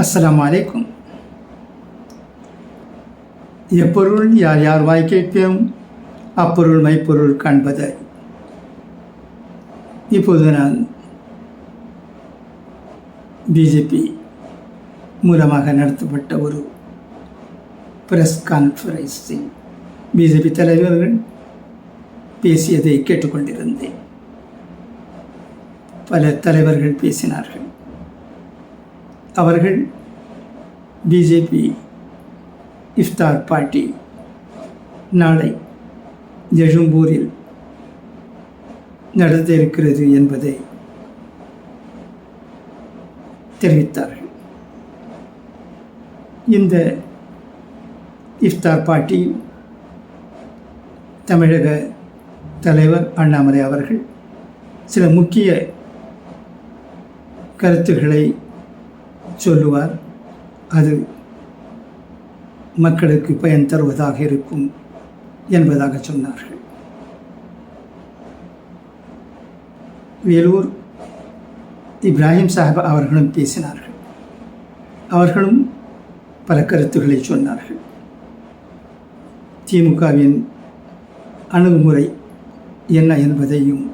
அஸ்ஸலாமு அலைக்கும். எப்பொருள் யார் யார் வாய் கேட்பேனும் அப்பொருள் மைப்பொருள் காண்பதை. இப்போது நான் பிஜேபி மூலமாக நடத்தப்பட்ட ஒரு பிரஸ் கான்ஃபரன்ஸில் பிஜேபி தலைவர்கள் பேசியதை கேட்டுக்கொண்டிருந்தேன். பல தலைவர்கள் பேசினார்கள். அவர்கள் பிஜேபி இஃப்தார் பார்ட்டி நாளை ஜெஷம்பூரில் நடத்த இருக்கிறது என்பதை தெரிவித்தார்கள். இந்த இஃப்தார் பார்ட்டியில் தமிழக தலைவர் அண்ணாமலை அவர்கள் சில முக்கிய கருத்துக்களை சொல்லுவார். அது மக்களுக்கு பயன் தருவதாக இருக்கும் என்பதாக சொன்னார்கள். வேலூர் இப்ராஹிம் சாஹிப் அவர்களும் பேசினார்கள். அவர்களும் பல கருத்துக்களை சொன்னார்கள். திமுகவின் அணுகுமுறை என்ன என்பதையும்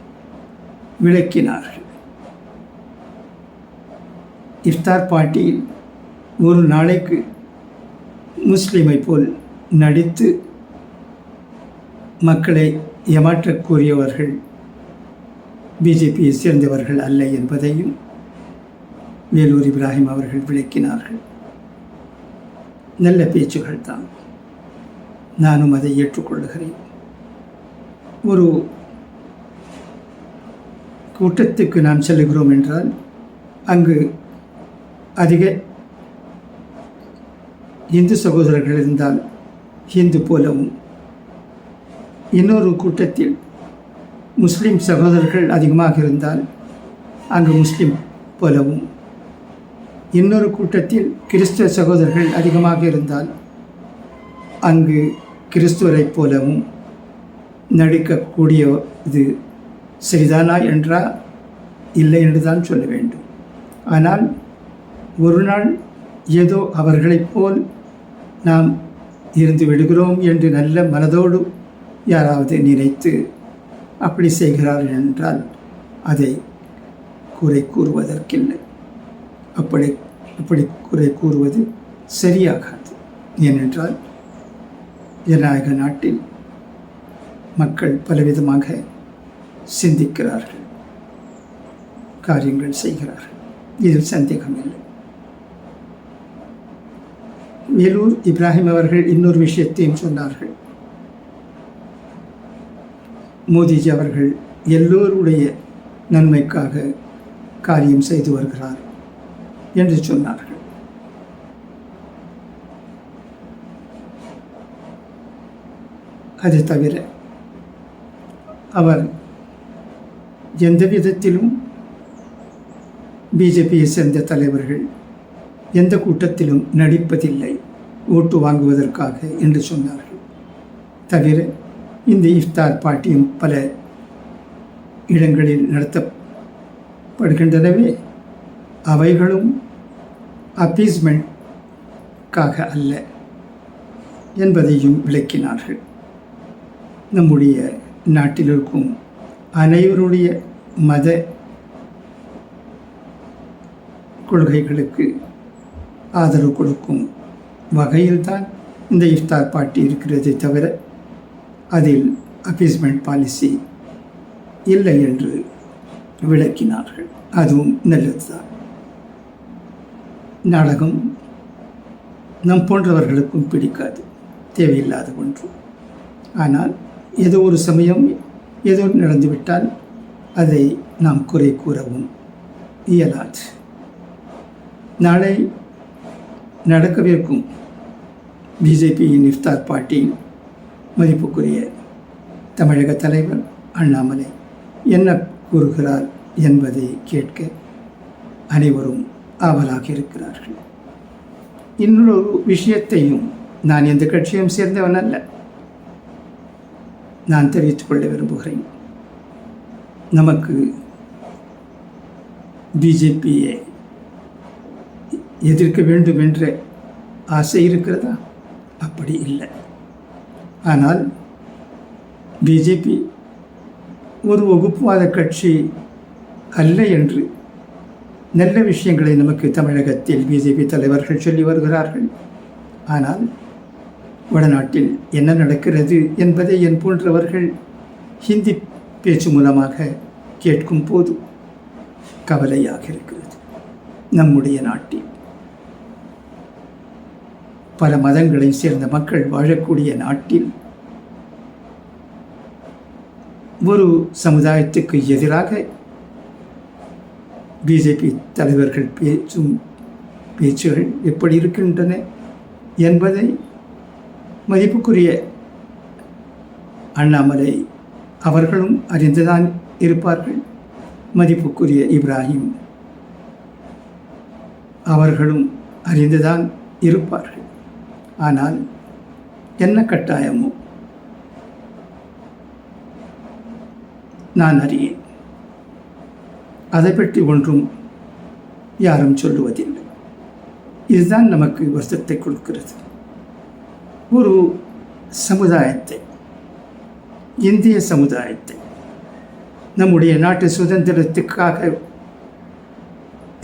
விளக்கினார்கள். இஃப்தார் பார்ட்டியில் ஒரு நாளைக்கு முஸ்லீமை போல் நடித்து மக்களை ஏமாற்றக்கூடியவர்கள் பிஜேபியை சேர்ந்தவர்கள் அல்ல என்பதையும் வேலூர் இப்ராஹிம் அவர்கள் விளக்கினார்கள். நல்ல பேச்சுகள் தான், நானும் அதை ஏற்றுக்கொள்ளுகிறேன். ஒரு கூட்டத்துக்கு நாம் செல்லுகிறோம் என்றால் அங்கு அதிக இந்து சகோதரர்கள் இருந்தால் ஹிந்து போலவும், இன்னொரு கூட்டத்தில் முஸ்லீம் சகோதரர்கள் அதிகமாக இருந்தால் அங்கு முஸ்லீம் போலவும், இன்னொரு கூட்டத்தில் கிறிஸ்துவ சகோதரர்கள் அதிகமாக இருந்தால் அங்கு கிறிஸ்துவரை போலவும் நடிக்கக்கூடிய இது சரிதானா என்றா இல்லை என்று தான் சொல்ல வேண்டும். ஆனால் ஒரு நாள் ஏதோ அவர்களைப் போல் நாம் இருந்து விடுகிறோம் என்று நல்ல மனதோடு யாராவது நினைத்து அப்படி செய்கிறார்கள் என்றால் அதை குறை கூறுவதற்கில்லை. அப்படி குறை கூறுவது சரியாகாது. ஏனென்றால் ஜனநாயக நாட்டில் மக்கள் பலவிதமாக சிந்திக்கிறார்கள், காரியங்கள் செய்கிறார்கள். இதில் சந்தேகமில்லை. வேலூர் இப்ராஹிம் அவர்கள் இன்னொரு விஷயத்தையும் சொன்னார்கள். மோடிஜி அவர்கள் எல்லோருடைய நன்மைக்காக காரியம் செய்து வருகிறார் என்று சொன்னார்கள். அது தவிர அவர் எந்த விதத்திலும் பிஜேபியை சேர்ந்த தலைவர்கள் எந்த கூட்டத்திலும் நடிப்பதில்லை ஓட்டு வாங்குவதற்காக என்று சொன்னார்கள். தவிர இந்த இஃப்தார் பார்ட்டியும் பல இடங்களில் நடத்தப்படுகின்றனவே, அவைகளும் அப்பீஸ்மெண்ட்காக அல்ல என்பதையும் விளக்கினார்கள். நம்முடைய நாட்டில் இருக்கும் அனைவருடைய மத கொள்கைகளுக்கு ஆதரவு கொடுக்கும் வகையில்தான் இந்த இஃப்தார் பார்ட்டி இருக்கிறதே தவிர அதில் அப்பீஸ்மெண்ட் பாலிசி இல்லை என்று விளக்கினார்கள். அதுவும் நல்லதுதான். நாடகம் நம் போன்றவர்களுக்கும் பிடிக்காது, தேவையில்லாத ஒன்று. ஆனால் ஏதோ ஒரு சமயம் ஏதோ நடந்துவிட்டால் அதை நாம் குறை கூறவும் இயலாது. நாளை நடக்கவிருக்கும் பிஜேபியின் இஃப்தார் பார்ட்டியில் மதிப்புக்குரிய தமிழக தலைவர் அண்ணாமலை என்ன கூறுகிறார் என்பதை கேட்க அனைவரும் ஆவலாக இருக்கிறார்கள். இன்னொரு விஷயத்தையும், நான் எந்த கட்சியும் சேர்ந்தவன் அல்ல, நான் தெரிவித்துக் கொள்ள விரும்புகிறேன். நமக்கு பிஜேபியை எதிர்க்க வேண்டும் என்ற ஆசை இருக்கிறதா? அப்படி இல்லை. ஆனால் பிஜேபி ஒரு வகுப்புவாத கட்சி அல்ல என்று நல்ல விஷயங்களை நமக்கு தமிழகத்தில் பிஜேபி தலைவர்கள் சொல்லி வருகிறார்கள். ஆனால் வடநாட்டில் என்ன நடக்கிறது என்பதை என் போன்றவர்கள் ஹிந்தி பேச்சு மூலமாக கேட்கும் போது கவலையாக இருக்கிறது. நம்முடைய நாட்டில் பல மதங்களை சேர்ந்த மக்கள் வாழக்கூடிய நாட்டில் ஒரு சமுதாயத்துக்கு எதிராக பிஜேபி தலைவர்கள் பேச்சும் பேச்சுகள் எப்படி இருக்கின்றன என்பதை மதிப்புக்குரிய அண்ணாமலை அவர்களும் அறிந்துதான் இருப்பார்கள். மதிப்புக்குரிய இப்ராஹிம் அவர்களும் அறிந்துதான் இருப்பார்கள். ஆனால் என்ன கட்டாயமோ நான் அறியேன். அதை பற்றி ஒன்றும் யாரும் சொல்லுவதில்லை. இதுதான் நமக்கு வருத்தத்தை கொடுக்கிறது. ஒரு சமுதாயத்தை, இந்திய சமுதாயத்தை, நம்முடைய நாட்டு சுதந்திரத்துக்காக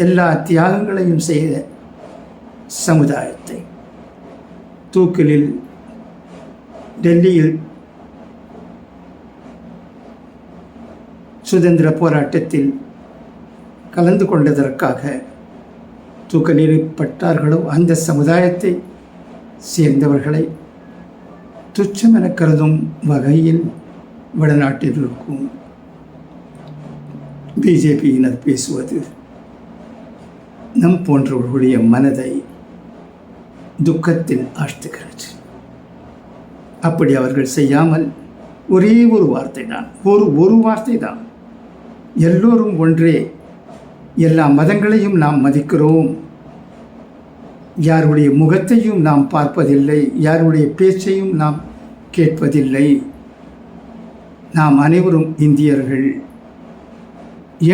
எல்லா தியாகங்களையும் செய்த சமுதாயத்தை தூக்கிலில் டெல்லியில் சுதந்திர போராட்டத்தில் கலந்து கொண்டதற்காக தூக்கிலிடப்பட்டார்களோ அந்த சமுதாயத்தை சேர்ந்தவர்களை துச்சமென கருதும் வகையில் வடநாட்டில் இருக்கும் பிஜேபியினர் பேசுவது நம் போன்றவர்களுடைய மனதை துக்கத்தில் ஆழ்த்துகிறது. அப்படி அவர்கள் செய்யாமல் ஒரே ஒரு வார்த்தை தான், ஒரு வார்த்தை தான், எல்லோரும் ஒன்றே, எல்லா மதங்களையும் நாம் மதிக்கிறோம், யாருடைய முகத்தையும் நாம் பார்ப்பதில்லை, யாருடைய பேச்சையும் நாம் கேட்பதில்லை, நாம் அனைவரும் இந்தியர்கள்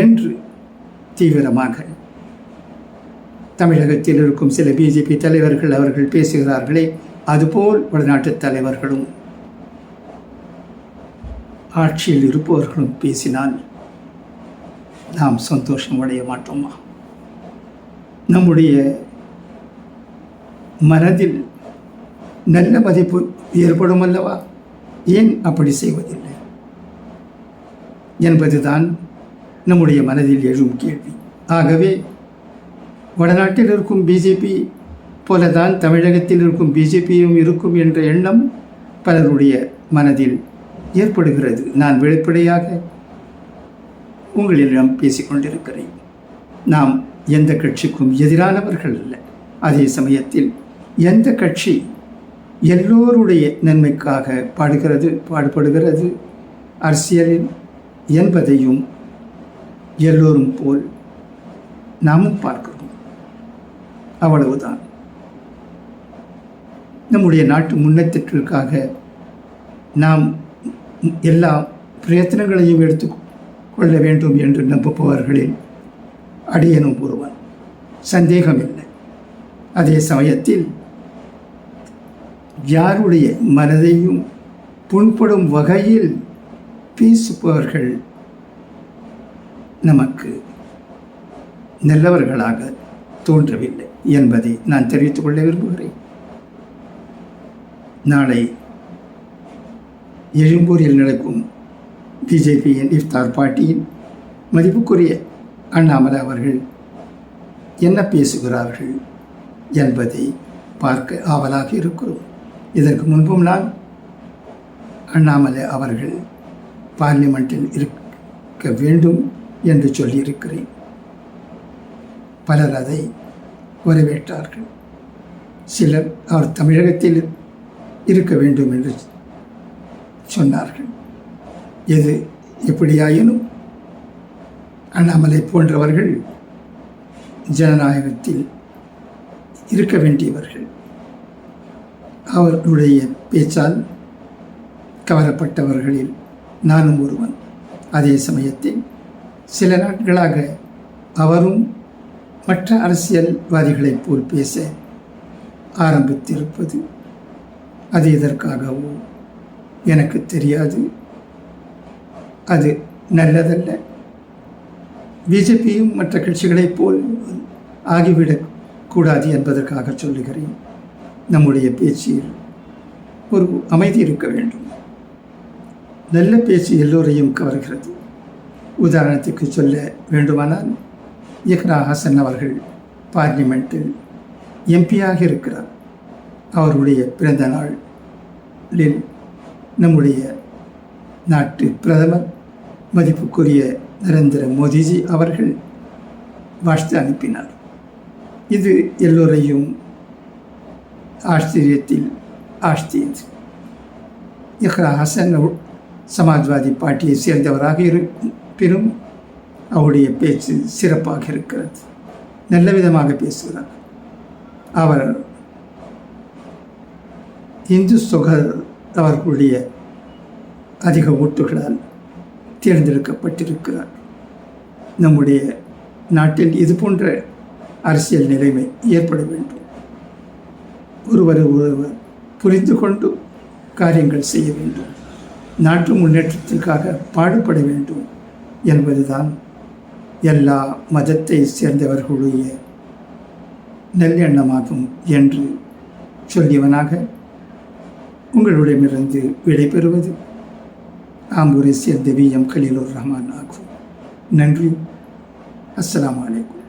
என்று தீவிரமாக தமிழகத்தில் இருக்கும் சில பிஜேபி தலைவர்கள் அவர்கள் பேசுகிறார்களே, அதுபோல் வடநாட்டு தலைவர்களும் ஆட்சியில் இருப்பவர்களும் பேசினால் நாம் சந்தோஷம் அடைய மாட்டோமா? நம்முடைய மனதில் நல்ல மதிப்பு ஏற்படும் அல்லவா? ஏன் அப்படி செய்வதில்லை என்பதுதான் நம்முடைய மனதில் எழும் கேள்வி. ஆகவே வடநாட்டில் இருக்கும் பிஜேபி போலதான் தமிழகத்தில் இருக்கும் பிஜேபியும் இருக்கும் என்ற எண்ணம் பலருடைய மனதில் ஏற்படுகிறது. நான் வெளிப்படையாக உங்களிடம் பேசிக்கொண்டிருக்கிறேன். நாம் எந்த கட்சிக்கும் எதிரானவர்கள் அல்ல. அதே சமயத்தில் எந்த கட்சி எல்லோருடைய நன்மைக்காக பாடுபடுகிறது அரசியலில் என்பதையும் எல்லோரும் போல் நாமும் பார்க்கிறோம். அவ்வளவுதான். நம்முடைய நாட்டு முன்னேற்றத்திற்காக நாம் எல்லா பிரயத்தனங்களையும் எடுத்துக்கொள்ள வேண்டும் என்று நம்புபவர்களில் அடியனும் ஒருவன், சந்தேகமில்லை. அதே சமயத்தில் யாருடைய மனதையும் புண்படும் வகையில் பேசுபவர்கள் நமக்கு நல்லவர்களாக தோன்றவில்லை என்பதை நான் தெரிவித்துக் கொள்ள விரும்புகிறேன். நாளை எழும்பூரில் நடக்கும் பிஜேபியின் இஃப்தார் பார்ட்டியின் மதிப்புக்குரிய அண்ணாமலை அவர்கள் என்ன பேசுகிறார்கள் என்பதை பார்க்க ஆவலாக இருக்கிறோம். இதற்கு முன்பும் நான் அண்ணாமலை அவர்கள் பார்லிமெண்ட்டில் இருக்க வேண்டும் என்று சொல்லியிருக்கிறேன். பலர் அதை வரவேற்றார்கள். சிலர் அவர் தமிழகத்தில் இருக்க வேண்டும் என்று சொன்னார்கள். எது எப்படியாயினும் அண்ணாமலை போன்றவர்கள் ஜனநாயகத்தில் இருக்க வேண்டியவர்கள். அவர்களுடைய பேச்சால் கவரப்பட்டவர்களில் நானும் ஒருவன். அதே சமயத்தில் சில நாட்களாக அவரும் மற்ற அரசியல்வாதிகளைப் போல் பேச ஆரம்பித்திருப்பது அது எதற்காகவோ எனக்கு தெரியாது. அது நல்லதல்ல. பிஜேபியும் மற்ற கட்சிகளைப் போல் ஆகிவிடக்கூடாது என்பதற்காக சொல்லுகிறேன். நம்முடைய பேச்சில் ஒரு அமைதி இருக்க வேண்டும். நல்ல பேச்சு எல்லோரையும் கவர்கிறது. உதாரணத்துக்கு சொல்ல வேண்டுமானால், இக்ரா ஹசன் அவர்கள் பார்லிமெண்ட்டில் எம்பியாக இருக்கிறார். அவருடைய பிறந்த நாளில் நம்முடைய நாட்டு பிரதமர் மதிப்புக்குரிய நரேந்திர மோடிஜி அவர்கள் வாழ்த்து அனுப்பினார். இது எல்லோரையும் ஆச்சரியத்தில் ஆழ்த்தியது. இக்ரா ஹசன் சமாஜ்வாதி பார்ட்டியை சேர்ந்தவராக இருப்பினும் அவருடைய பேச்சு சிறப்பாக இருக்கிறது. நல்ல விதமாக பேசுகிறார். அவர் இந்து சொகர் அவர்களுடைய அதிக ஓட்டுகளால் தேர்ந்தெடுக்கப்பட்டிருக்கிறார். நம்முடைய நாட்டில் இது போன்ற அரசியல் நிலைமை ஏற்பட வேண்டும். ஒருவர் புரிந்து கொண்டு காரியங்கள் செய்ய வேண்டும். நாட்டு முன்னேற்றத்திற்காக பாடுபட வேண்டும் என்பதுதான் எல்லா மதத்தை சேர்ந்தவர்களுடைய நல்லெண்ணமாகும் என்று சொல்லியவனாக உங்களிடமிருந்து விடைபெறுவது ஆம்பூரை சேர்ந்த வி.எம். கலீலுர் ரஹ்மான் ஆகும். நன்றி. அஸ்ஸலாமு அலைக்கும்.